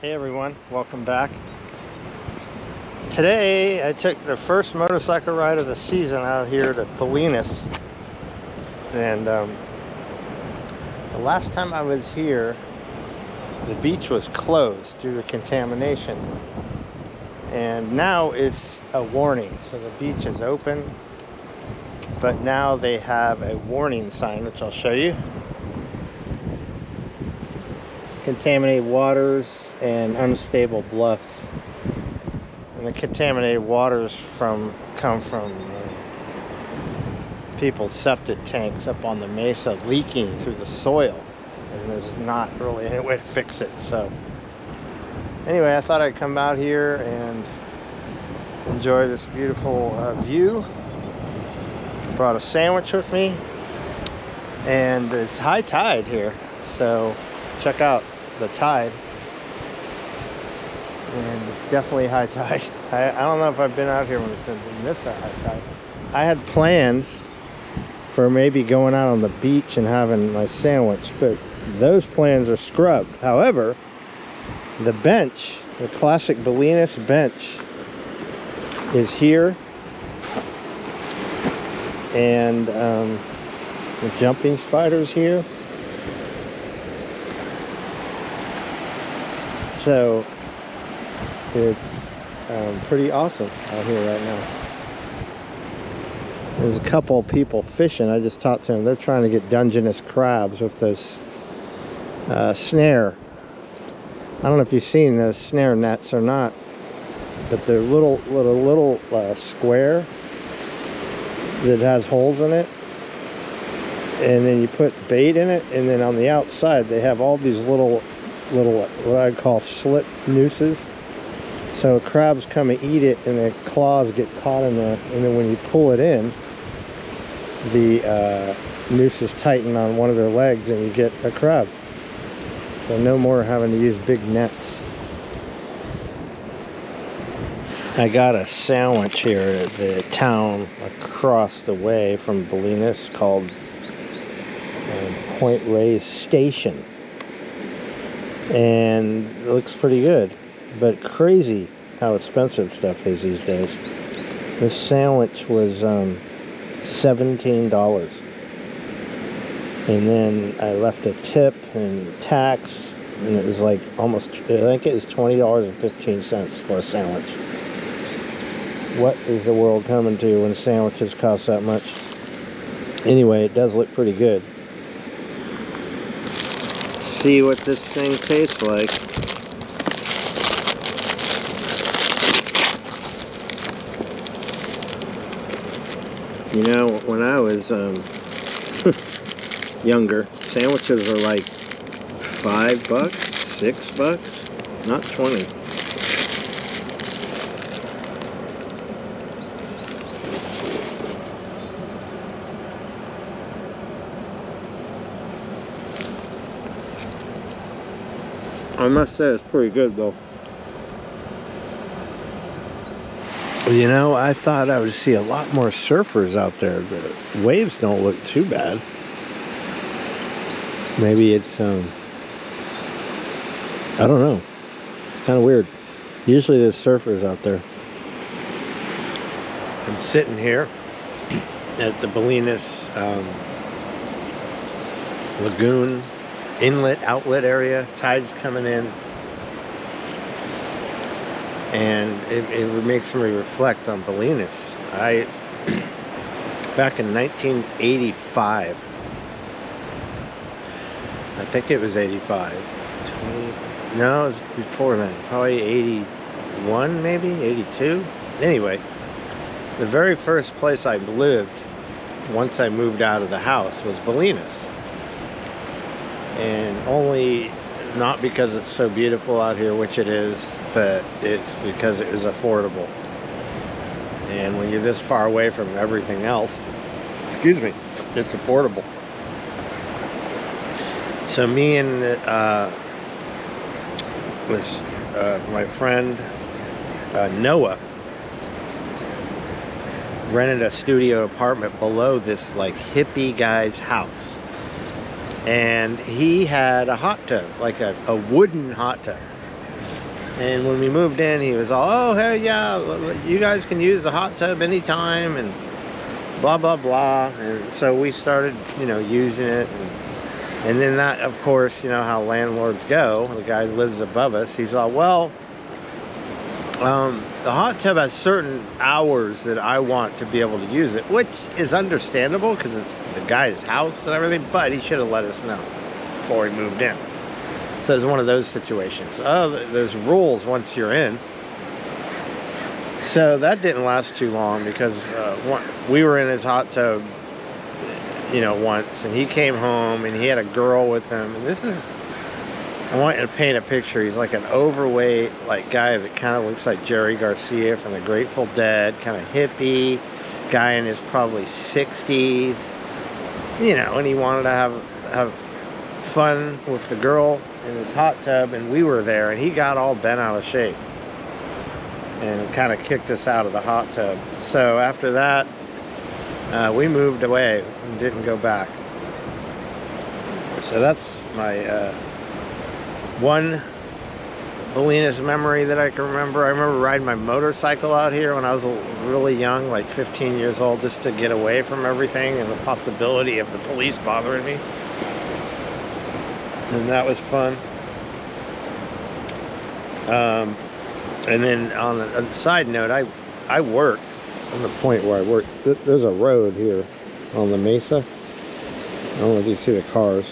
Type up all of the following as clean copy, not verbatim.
Hey everyone, welcome back. Today I took the first motorcycle ride of the season out here to Bolinas. And the last time I was here, the beach was closed due to contamination. And now it's a warning. So the beach is open, but now they have a warning sign, which I'll show you. Contaminated waters and unstable bluffs. And the contaminated waters come from people's septic tanks up on the mesa leaking through the soil, and there's not really any way to fix it. So anyway, I thought I'd come out here and enjoy this beautiful view. Brought a sandwich with me, and it's high tide here, so check out the tide. And it's definitely high tide. I don't know if I've been out here when it's been this high tide. I had plans for maybe going out on the beach and having my sandwich, but those plans are scrubbed. However, the bench, the classic Bolinas bench, is here, and the jumping spider's here. So it's pretty awesome out here right now. There's a couple people fishing. I just talked to them. They're trying to get Dungeness crabs with this snare. I don't know if you've seen those snare nets or not, but they're little square that has holes in it, and then you put bait in it, and then on the outside they have all these little what I'd call slip nooses. So crabs come and eat it, and the claws get caught in there, and then when you pull it in, the nooses tighten on one of their legs and you get a crab. So no more having to use big nets. I got a sandwich here at the town across the way from Bolinas called Point Reyes Station. And it looks pretty good, but crazy how expensive stuff is these days. This sandwich was $17, and then I left a tip and tax, and it was like almost, I think it was $20.15 for a sandwich. What is the world coming to when sandwiches cost that much? Anyway, it does look pretty good. See what this thing tastes like. You know, when I was younger, sandwiches were like $5, $6, not 20. I must say it's pretty good though. You know, I thought I would see a lot more surfers out there. The waves don't look too bad. Maybe it's I don't know. It's kind of weird. Usually there's surfers out there. I'm sitting here at the Bolinas Lagoon inlet outlet area. Tide's coming in, and it makes me reflect on Bolinas. Back in 1985, I think it was 85, no, it was before then, probably 81, maybe 82. Anyway, the very first place I lived once I moved out of the house was Bolinas. And only, not because it's so beautiful out here, which it is, but it's because it was affordable. And when you're this far away from everything else, excuse me, it's affordable. So me and my friend Noah rented a studio apartment below this like hippie guy's house. And he had a hot tub, like a wooden hot tub. And when we moved in, he was all, oh, hey, yeah, you guys can use the hot tub anytime, and blah, blah, blah. And so we started, you know, using it. And then that, of course, you know how landlords go. The guy who lives above us, he's all, well, the hot tub has certain hours that I want to be able to use it, which is understandable because it's the guy's house and everything, but he should have let us know before he moved in. So it's one of those situations. Oh, there's rules once you're in. So that didn't last too long because we were in his hot tub, you know, once, and he came home and he had a girl with him. And this is, I want you to paint a picture. He's like an overweight, like, guy that kind of looks like Jerry Garcia from the Grateful Dead, kind of hippie guy in his probably 60s, you know, and he wanted to have fun with the girl in his hot tub, and we were there, and he got all bent out of shape and kind of kicked us out of the hot tub. So after that, we moved away and didn't go back. So that's my one Bolinas memory that I can remember. I remember riding my motorcycle out here when I was really young, like 15 years old, just to get away from everything and the possibility of the police bothering me. And that was fun. And then on a side note, I worked on the point where I worked. There's a road here on the mesa. I don't know if you see the cars,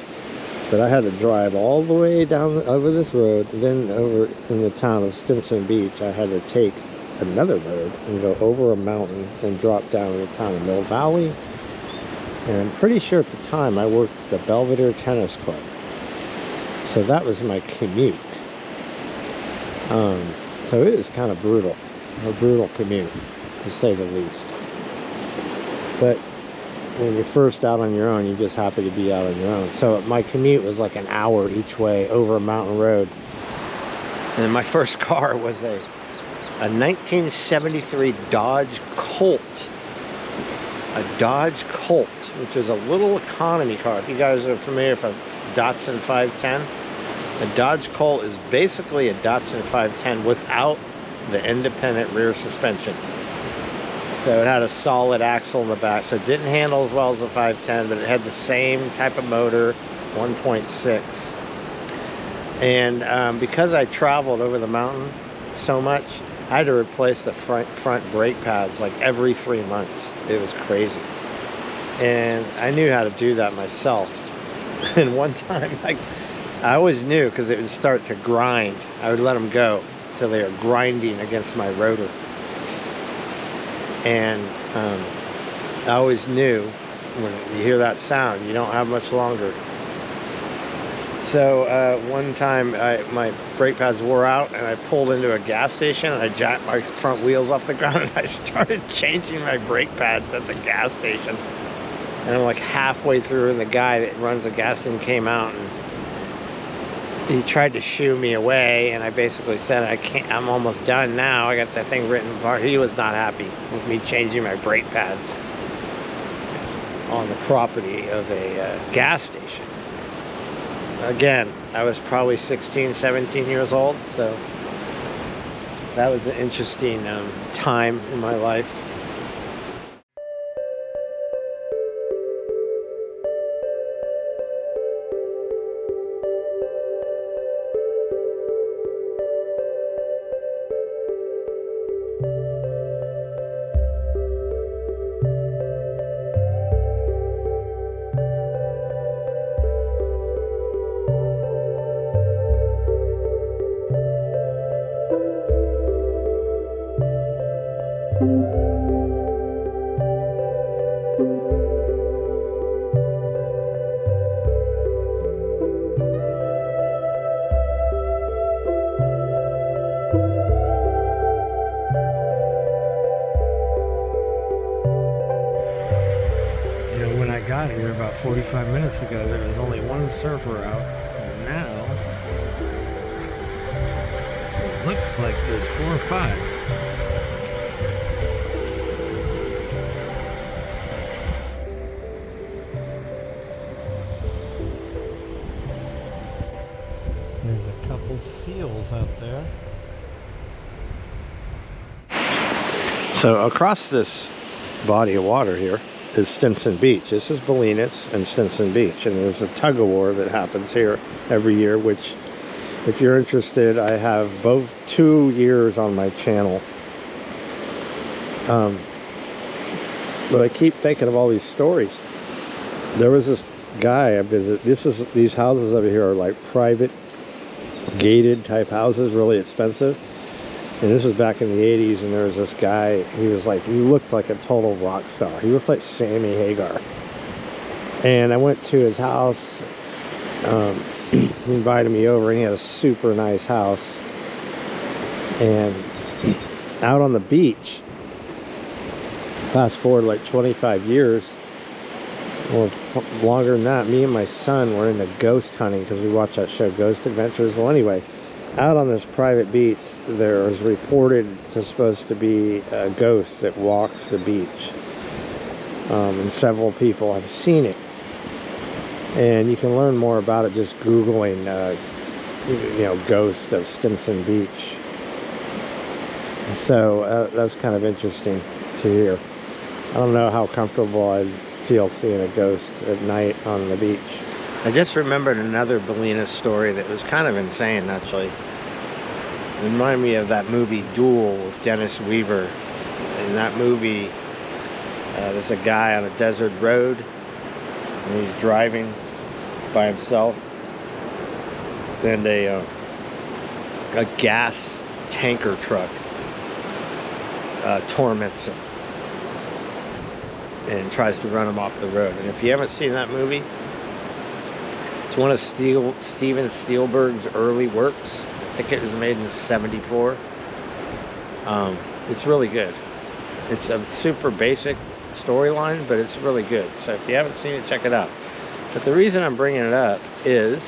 but I had to drive all the way down over this road. Then over in the town of Stimson Beach, I had to take another road and go over a mountain and drop down in the town of Mill Valley. And I'm pretty sure at the time I worked at the Belvedere Tennis Club. So that was my commute. So it was kind of brutal. A brutal commute, to say the least. But when you're first out on your own, you're just happy to be out on your own. So my commute was like an hour each way over a mountain road. And my first car was a 1973 Dodge Colt. A Dodge Colt, which is a little economy car. If you guys are familiar with a Datsun 510, a Dodge Colt is basically a Datsun 510 without the independent rear suspension. So it had a solid axle in the back, so it didn't handle as well as the 510, but it had the same type of motor, 1.6. And because I traveled over the mountain so much, I had to replace the front brake pads like every 3 months. It was crazy. And I knew how to do that myself. And one time, I always knew, because it would start to grind. I would let them go till they were grinding against my rotor. And I always knew when you hear that sound, you don't have much longer. So one time my brake pads wore out and I pulled into a gas station and I jacked my front wheels off the ground and I started changing my brake pads at the gas station. And I'm like halfway through and the guy that runs the gas station came out and he tried to shoo me away, and I basically said, I'm almost done now. I got that thing written apart. He was not happy with me changing my brake pads on the property of a gas station. Again, I was probably 16, 17 years old, so that was an interesting time in my life. Got here about 45 minutes ago, there was only one surfer out, and now it looks like there's 4 or 5. There's a couple seals vehicles out there. So across this body of water here is Stimson Beach. This is Bolinas and Stimson Beach, and there's a tug-of-war that happens here every year, which, if you're interested, I have both 2 years on my channel. But I keep thinking of all these stories. There was this guy I visited. These houses over here are like private, gated type houses, really expensive. And this was back in the 80s, and there was this guy. He looked like a total rock star. He looked like Sammy Hagar. And I went to his house. He invited me over, and he had a super nice house. And out on the beach, fast forward like 25 years, or longer than that, me and my son were into ghost hunting because we watched that show Ghost Adventures. Well, anyway, out on this private beach, there is reported supposed to be a ghost that walks the beach, and several people have seen it. And you can learn more about it just googling ghost of Stimson Beach. So that was kind of interesting to hear. I don't know how comfortable I'd feel seeing a ghost at night on the beach. I just remembered another Bolinas story that was kind of insane, actually. It reminded me of that movie Duel with Dennis Weaver. In that movie, there's a guy on a desert road, and he's driving by himself, and a gas tanker truck torments him and tries to run him off the road. And if you haven't seen that movie, it's one of Steven Spielberg's early works. I think it was made in '74. It's really good. It's a super basic storyline, but it's really good. So if you haven't seen it, check it out. But the reason I'm bringing it up is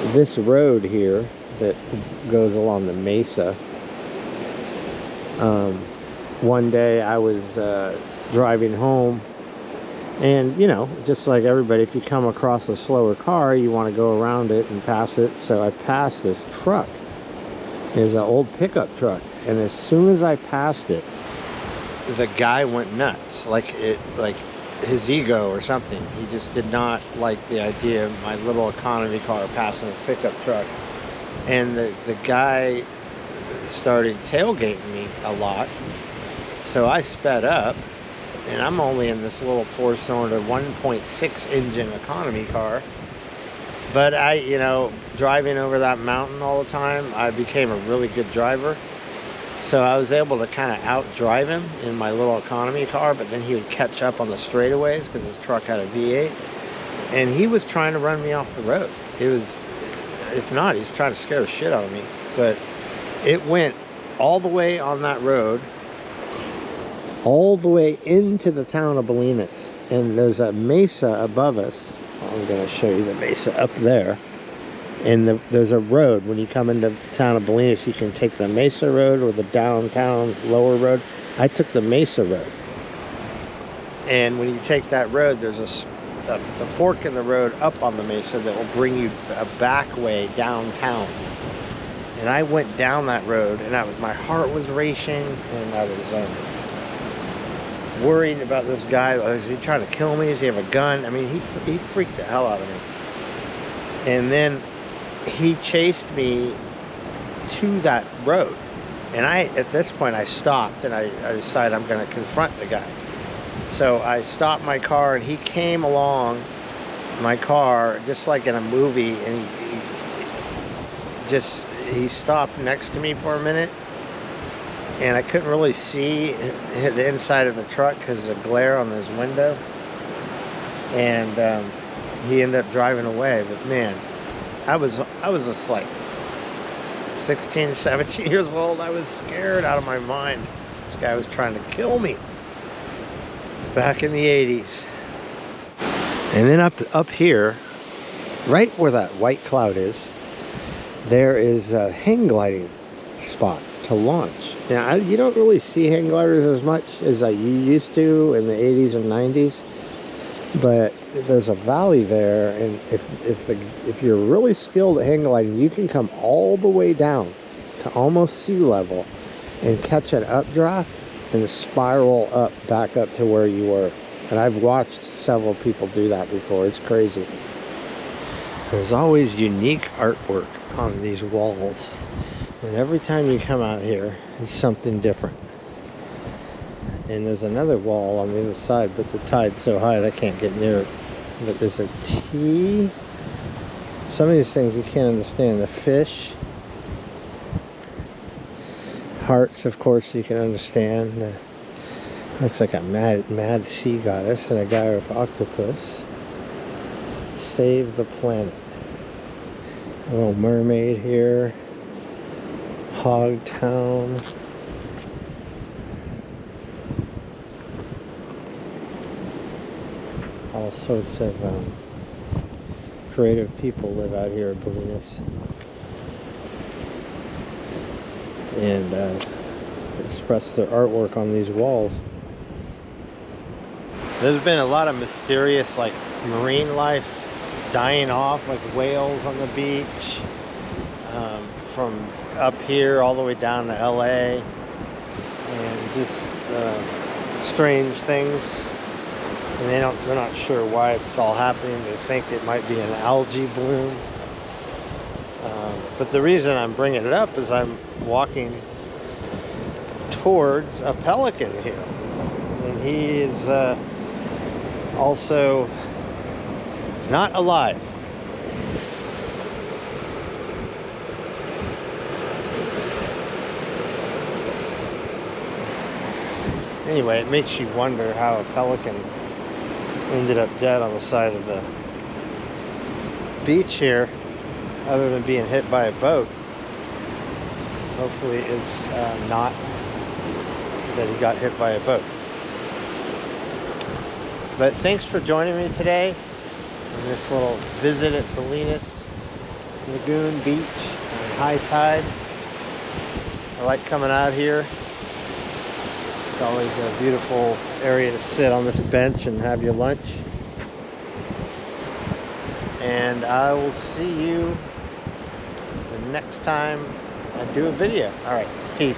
this road here that goes along the mesa. One day I was driving home, and just like everybody, if you come across a slower car, you want to go around it and pass it. So I passed this truck. It was an old pickup truck, and as soon as I passed it, the guy went nuts, like his ego or something. He just did not like the idea of my little economy car passing a pickup truck. And the guy started tailgating me a lot, so I sped up. And I'm only in this little 4-cylinder 1.6 engine economy car. But driving over that mountain all the time, I became a really good driver. So I was able to kind of outdrive him in my little economy car, but then he would catch up on the straightaways because his truck had a V8. And he was trying to run me off the road. If not, he's trying to scare the shit out of me. But it went all the way on that road, all the way into the town of Bolinas, and there's a mesa above us. I'm going to show you the mesa up there, and there's a road. When you come into the town of Bolinas, you can take the mesa road or the downtown lower road. I took the mesa road, and when you take that road, there's a fork in the road up on the mesa that will bring you a back way downtown. And I went down that road, and my heart was racing, and I was worried about this guy. Is he trying to kill me? Does he have a gun? I mean, he freaked the hell out of me. And then he chased me to that road. And at this point, I stopped, and I decided I'm going to confront the guy. So I stopped my car, and he came along my car, just like in a movie, and he stopped next to me for a minute. And I couldn't really see the inside of the truck because of the glare on his window. And he ended up driving away. But man, I was just like 16, 17 years old. I was scared out of my mind. This guy was trying to kill me back in the 80s. And then up here, right where that white cloud is, there is a hang gliding spot to launch. Now, you don't really see hang gliders as much as you used to in the 80s and 90s. But there's a valley there, and if you're really skilled at hang gliding, you can come all the way down to almost sea level and catch an updraft and spiral up back up to where you were. And I've watched several people do that before. It's crazy. There's always unique artwork on these walls, and every time you come out here, it's something different. And there's another wall on the other side, but the tide's so high I can't get near it. But there's a T. Some of these things you can't understand. The fish. Hearts, of course, you can understand. Looks like a mad sea goddess and a guy with octopus. Save the planet. A little mermaid here. Hog Town. All sorts of creative people live out here at Bolinas, and express their artwork on these walls. There's been a lot of mysterious, like, marine life dying off, like whales on the beach, from up here all the way down to LA, and just strange things. And they're not sure why it's all happening. They think it might be an algae bloom. But the reason I'm bringing it up is I'm walking towards a pelican here. And he is also not alive. Anyway, it makes you wonder how a pelican ended up dead on the side of the beach here, other than being hit by a boat. Hopefully it's not that he got hit by a boat. But thanks for joining me today on this little visit at Bolinas Lagoon Beach on high tide. I like coming out here. It's always a beautiful area to sit on this bench and have your lunch. And I will see you the next time I do a video. All right, peace.